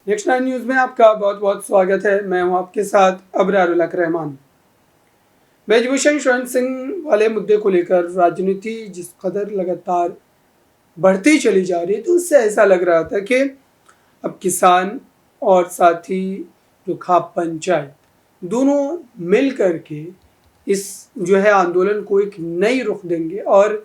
Next 9 news में आपका बहुत बहुत स्वागत है। मैं हूं आपके साथ अबरारुल हक रहमान। ब्रजभूषण शरण सिंह वाले मुद्दे को लेकर राजनीति जिस कदर लगातार बढ़ती चली जा रही है, तो उससे ऐसा लग रहा था कि अब किसान और साथ ही जो खाप पंचायत दोनों मिल करके इस जो है आंदोलन को एक नई रुख देंगे और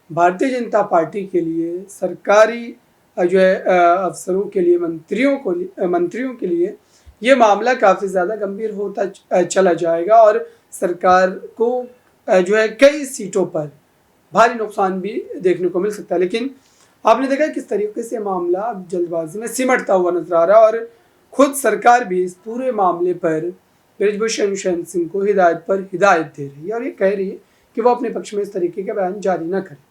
भारतीय जनता पार्टी के लिए सरकारी जो है अफसरों के लिए मंत्रियों के लिए ये मामला काफ़ी ज़्यादा गंभीर होता चला जाएगा और सरकार को जो है कई सीटों पर भारी नुकसान भी देखने को मिल सकता है। लेकिन आपने देखा किस तरीके से मामला अब जल्दबाजी में सिमटता हुआ नजर आ रहा है और खुद सरकार भी इस पूरे मामले पर ब्रजभूषण शरण सिंह को हिदायत पर हिदायत दे रही है और ये कह रही है कि वो अपने पक्ष में इस तरीके का बयान जारी न करें।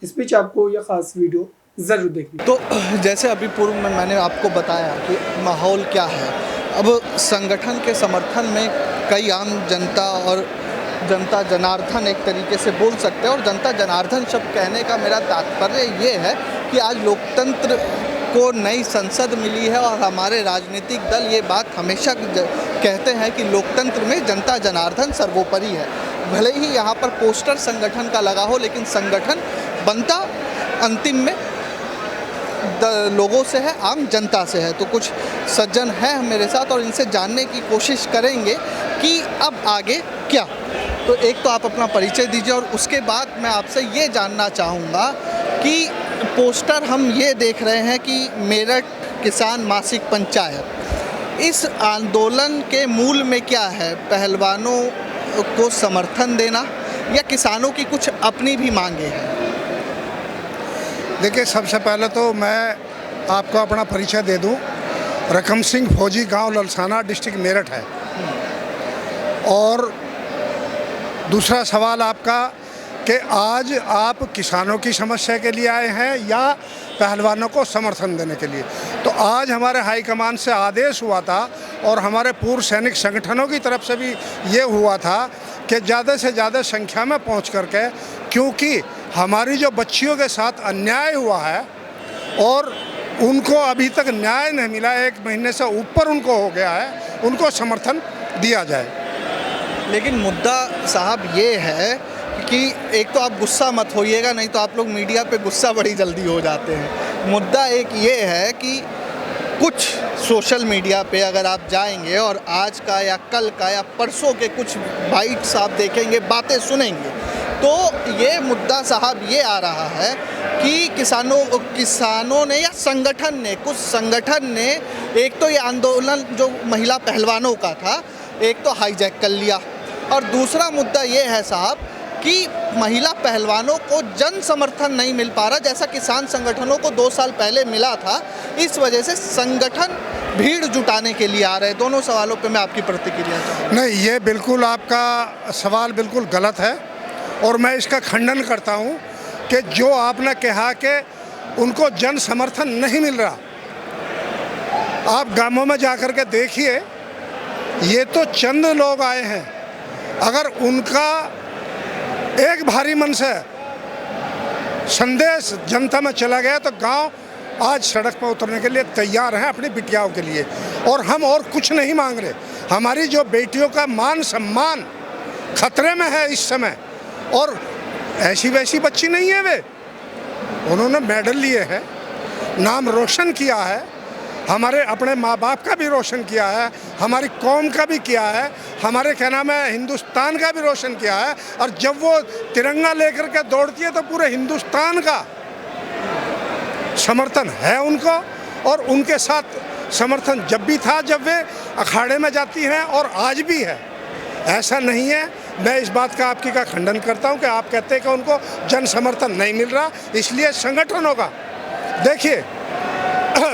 इस बीच आपको यह खास वीडियो ज़रूर देखनी। तो जैसे अभी पूर्व में मैंने आपको बताया कि माहौल क्या है। अब संगठन के समर्थन में कई आम जनता और जनता जनार्दन एक तरीके से बोल सकते हैं, और जनता जनार्दन शब्द कहने का मेरा तात्पर्य ये है कि आज लोकतंत्र को नई संसद मिली है और हमारे राजनीतिक दल ये बात हमेशा कहते हैं कि लोकतंत्र में जनता जनार्दन सर्वोपरि है। भले ही यहाँ पर पोस्टर संगठन का लगा हो, लेकिन संगठन बनता अंतिम में लोगों से है, आम जनता से है। तो कुछ सज्जन हैं मेरे साथ और इनसे जानने की कोशिश करेंगे कि अब आगे क्या। तो एक तो आप अपना परिचय दीजिए और उसके बाद मैं आपसे ये जानना चाहूँगा कि पोस्टर हम ये देख रहे हैं कि मेरठ किसान मासिक पंचायत, इस आंदोलन के मूल में क्या है? पहलवानों को समर्थन देना या किसानों की कुछ अपनी भी मांगे हैं? देखिए, सबसे पहले तो मैं आपको अपना परिचय दे दूं। रकम सिंह फौजी, गांव ललसाना, डिस्ट्रिक्ट मेरठ है। और दूसरा सवाल आपका कि आज आप किसानों की समस्या के लिए आए हैं या पहलवानों को समर्थन देने के लिए? तो आज हमारे हाईकमान से आदेश हुआ था और हमारे पूर्व सैनिक संगठनों की तरफ से भी ये हुआ था कि ज़्यादा से ज़्यादा संख्या में पहुंच करके, क्योंकि हमारी जो बच्चियों के साथ अन्याय हुआ है और उनको अभी तक न्याय नहीं मिला, 1 महीने से ऊपर उनको हो गया है, उनको समर्थन दिया जाए। लेकिन मुद्दा साहब ये है कि एक तो आप गुस्सा मत होइएगा, नहीं तो आप लोग मीडिया पे गुस्सा बड़ी जल्दी हो जाते हैं। मुद्दा एक ये है कि कुछ सोशल मीडिया पे अगर आप जाएंगे और आज का या कल का या परसों के कुछ बाइट्स आप देखेंगे, बातें सुनेंगे, तो ये मुद्दा साहब ये आ रहा है कि किसानों ने या कुछ संगठन ने एक तो ये आंदोलन जो महिला पहलवानों का था, एक तो हाईजैक कर लिया, और दूसरा मुद्दा ये है साहब कि महिला पहलवानों को जन समर्थन नहीं मिल पा रहा जैसा किसान संगठनों को 2 साल पहले मिला था। इस वजह से संगठन भीड़ जुटाने के लिए आ रहे हैं। दोनों सवालों पे मैं आपकी प्रतिक्रिया चाहूँगा। नहीं, ये बिल्कुल आपका सवाल बिल्कुल गलत है और मैं इसका खंडन करता हूँ कि जो आपने कहा कि उनको जन समर्थन नहीं मिल रहा, आप गांवों में जा कर के देखिए, ये तो चंद लोग आए हैं। अगर उनका एक भारी मन से संदेश जनता में चला गया तो गांव आज सड़क पर उतरने के लिए तैयार हैं अपनी बिटियाओं के लिए। और हम और कुछ नहीं मांग रहे। हमारी जो बेटियों का मान सम्मान खतरे में है इस समय, और ऐसी वैसी बच्ची नहीं है वे। उन्होंने मेडल लिए हैं, नाम रोशन किया है, हमारे अपने माँ बाप का भी रोशन किया है, हमारी कौम का भी किया है, हमारे क्या नाम है हिंदुस्तान का भी रोशन किया है। और जब वो तिरंगा लेकर के दौड़ती है तो पूरे हिंदुस्तान का समर्थन है उनको, और उनके साथ समर्थन जब भी था जब वे अखाड़े में जाती हैं, और आज भी है। ऐसा नहीं है। मैं इस बात का आपकी का खंडन करता हूं कि आप कहते हैं कि उनको जन समर्थन नहीं मिल रहा। इसलिए संगठनों का देखिए,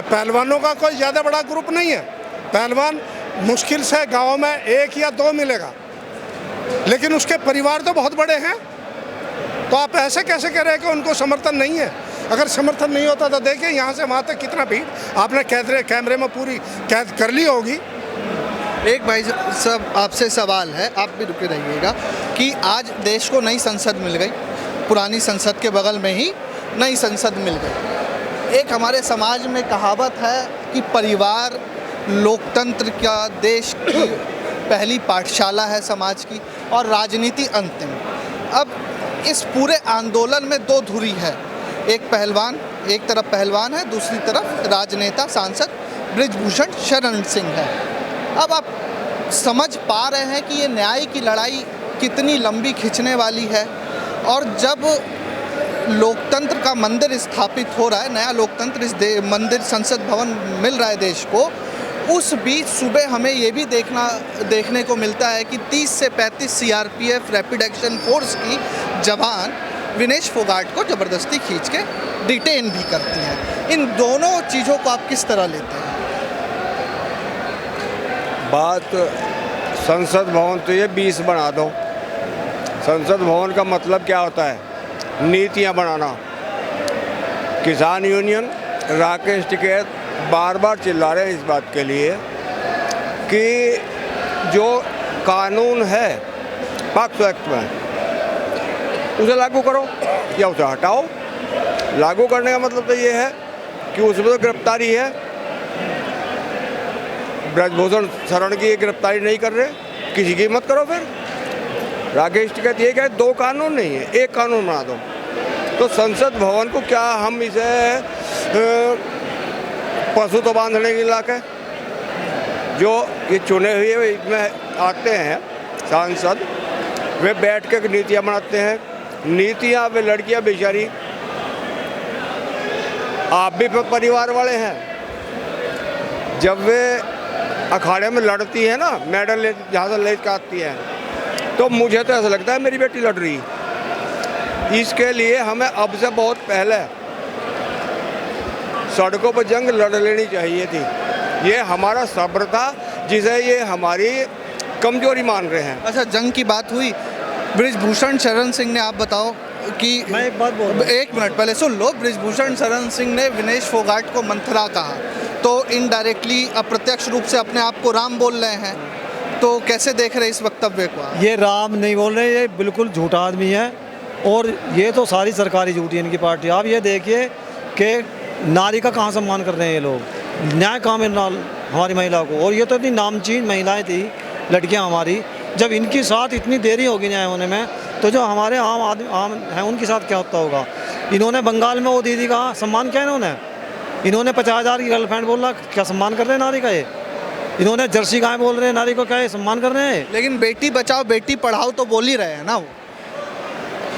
पहलवानों का कोई ज़्यादा बड़ा ग्रुप नहीं है। पहलवान मुश्किल से गाँव में 1 या 2 मिलेगा, लेकिन उसके परिवार तो बहुत बड़े हैं। तो आप ऐसे कैसे कह रहे हैं कि उनको समर्थन नहीं है? अगर समर्थन नहीं होता तो देखिए यहाँ से वहाँ तक कितना भीड़ आपने कैमरे में पूरी कैद कर ली होगी। एक भाई साहब आपसे सवाल है, आप भी रुके रहिएगा, कि आज देश को नई संसद मिल गई, पुरानी संसद के बगल में ही नई संसद मिल गई। एक हमारे समाज में कहावत है कि परिवार लोकतंत्र का देश की पहली पाठशाला है समाज की, और राजनीति अंतिम। अब इस पूरे आंदोलन में दो धुरी है, एक तरफ पहलवान है, दूसरी तरफ राजनेता सांसद बृजभूषण शरण सिंह है। अब आप समझ पा रहे हैं कि ये न्याय की लड़ाई कितनी लंबी खिंचने वाली है। और जब लोकतंत्र का मंदिर स्थापित हो रहा है, नया लोकतंत्र इस मंदिर संसद भवन मिल रहा है देश को, उस बीच सुबह हमें ये भी देखने को मिलता है कि 30 से 35 सीआरपीएफ रैपिड एक्शन फोर्स की जवान विनेश फोगाट को ज़बरदस्ती खींच के डिटेन भी करती हैं। इन दोनों चीज़ों को आप किस तरह लेते हैं? बात संसद भवन तो ये 20 बना दो। संसद भवन का मतलब क्या होता है? नीतियाँ बनाना। किसान यूनियन, राकेश टिकैत बार बार चिल्ला रहे हैं इस बात के लिए कि जो कानून है पॉक्सो एक्ट में, उसे लागू करो या उसे हटाओ। लागू करने का मतलब तो ये है कि उसमें तो गिरफ्तारी है, बृजभूषण शरण की गिरफ्तारी नहीं कर रहे, किसी की मत करो। फिर राकेश टिकैत ये कहे 2 कानून नहीं है, 1 कानून बना दो। तो संसद भवन को क्या हम इसे पशु तो बांधने के इलाके, जो ये चुने हुए इसमें आते हैं सांसद, वे बैठ के नीतियाँ बनाते हैं। नीतियाँ वे लड़कियाँ बेचारी, आप भी परिवार वाले हैं, जब वे अखाड़े में लड़ती है ना, मेडल जहाँ से ले के आती है, तो मुझे तो ऐसा लगता है मेरी बेटी लड़ रही। इसके लिए हमें अब से बहुत पहले सड़कों पर जंग लड़ लेनी चाहिए थी। ये हमारा सब्र था जिसे ये हमारी कमजोरी मान रहे हैं। अच्छा, जंग की बात हुई, बृजभूषण शरण सिंह ने, आप बताओ कि मैं एक बात बोल रहा हूं। 1 मिनट पहले सुन लो। बृजभूषण शरण सिंह ने विनेश फोगाट को मंथरा कहा, तो इनडायरेक्टली अप्रत्यक्ष रूप से अपने आप को राम बोल रहे हैं। तो कैसे देख रहे इस वक्तव्य को आप? ये राम नहीं बोल रहे, ये बिल्कुल झूठा आदमी है, और ये तो सारी सरकारी झूठी है इनकी पार्टी। आप ये देखिए कि नारी का कहाँ सम्मान कर रहे हैं ये लोग, न्याय कहाँ मिल रहा हमारी महिला को। और ये तो इतनी नामचीन महिलाएं थी, लड़कियां हमारी, जब इनके साथ इतनी देरी होगी न्याय होने में, तो जो हमारे आम हैं उनके साथ क्या होता होगा। इन्होंने बंगाल में वो दीदी का सम्मान किया, इन्होंने 50,000 की गर्लफ्रेंड बोला, क्या सम्मान कर रहे हैं नारी का ये? इन्होंने जर्सी गाय बोल रहे हैं नारी को, क्या ये सम्मान कर रहे हैं? लेकिन बेटी बचाओ बेटी पढ़ाओ तो बोल ही रहे हैं ना वो।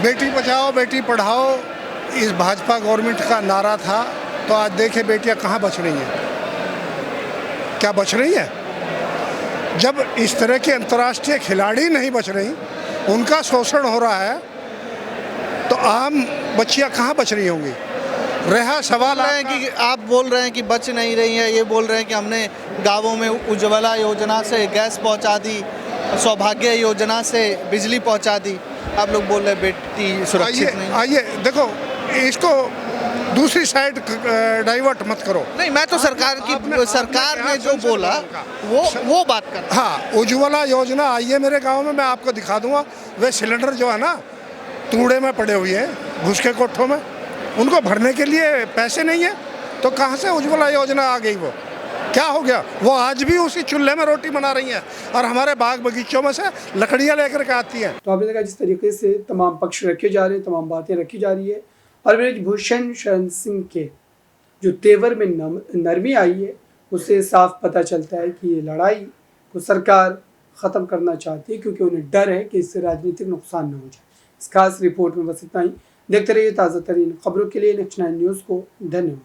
बेटी बचाओ बेटी पढ़ाओ इस भाजपा गवर्नमेंट का नारा था, तो आज देखिए बेटियां कहाँ बच रही हैं, क्या बच रही हैं? जब इस तरह के अंतर्राष्ट्रीय खिलाड़ी नहीं बच रही, उनका शोषण हो रहा है, तो आम बच्चियां कहाँ बच रही होंगी? रहा सवाल कि आप बोल रहे हैं कि बच नहीं रही हैं, ये बोल रहे हैं कि हमने गांवों में उज्ज्वला योजना से गैस पहुंचा दी, सौभाग्य योजना से बिजली पहुंचा दी, आप लोग बोल रहे हैं बेटी सुरक्षित नहीं। आइए देखो, इसको दूसरी साइड डाइवर्ट मत करो। नहीं, मैं तो सरकार ने जो बोला वो बात कर। हाँ, उज्ज्वला योजना आई है मेरे गांव में, मैं आपको दिखा दूंगा। वे सिलेंडर जो है ना, तूड़े में पड़े हुए हैं, घुस के कोठों में, उनको भरने के लिए पैसे नहीं है, तो कहाँ से उज्ज्वला योजना आ गई? वो क्या हो गया? वो आज भी उसी चूल्हे में रोटी बना रही हैं, और हमारे बाग बगीचों में से लकड़ियाँ लेकर के आती हैं। तो आपने देखा जिस तरीके से तमाम पक्ष रखे जा रहे हैं, तमाम बातें रखी जा रही है, और बृजभूषण शरण सिंह के जो तेवर में नरमी आई है, उससे साफ पता चलता है कि ये लड़ाई को सरकार ख़त्म करना चाहती है, क्योंकि उन्हें डर है कि इससे राजनीतिक नुकसान न हो जाए। इस खास रिपोर्ट में बस इतना ही। देखते रहिए ताज़ा तरीन खबरों के लिए नेक्स्ट 9 न्यूज़ को। धन्यवाद।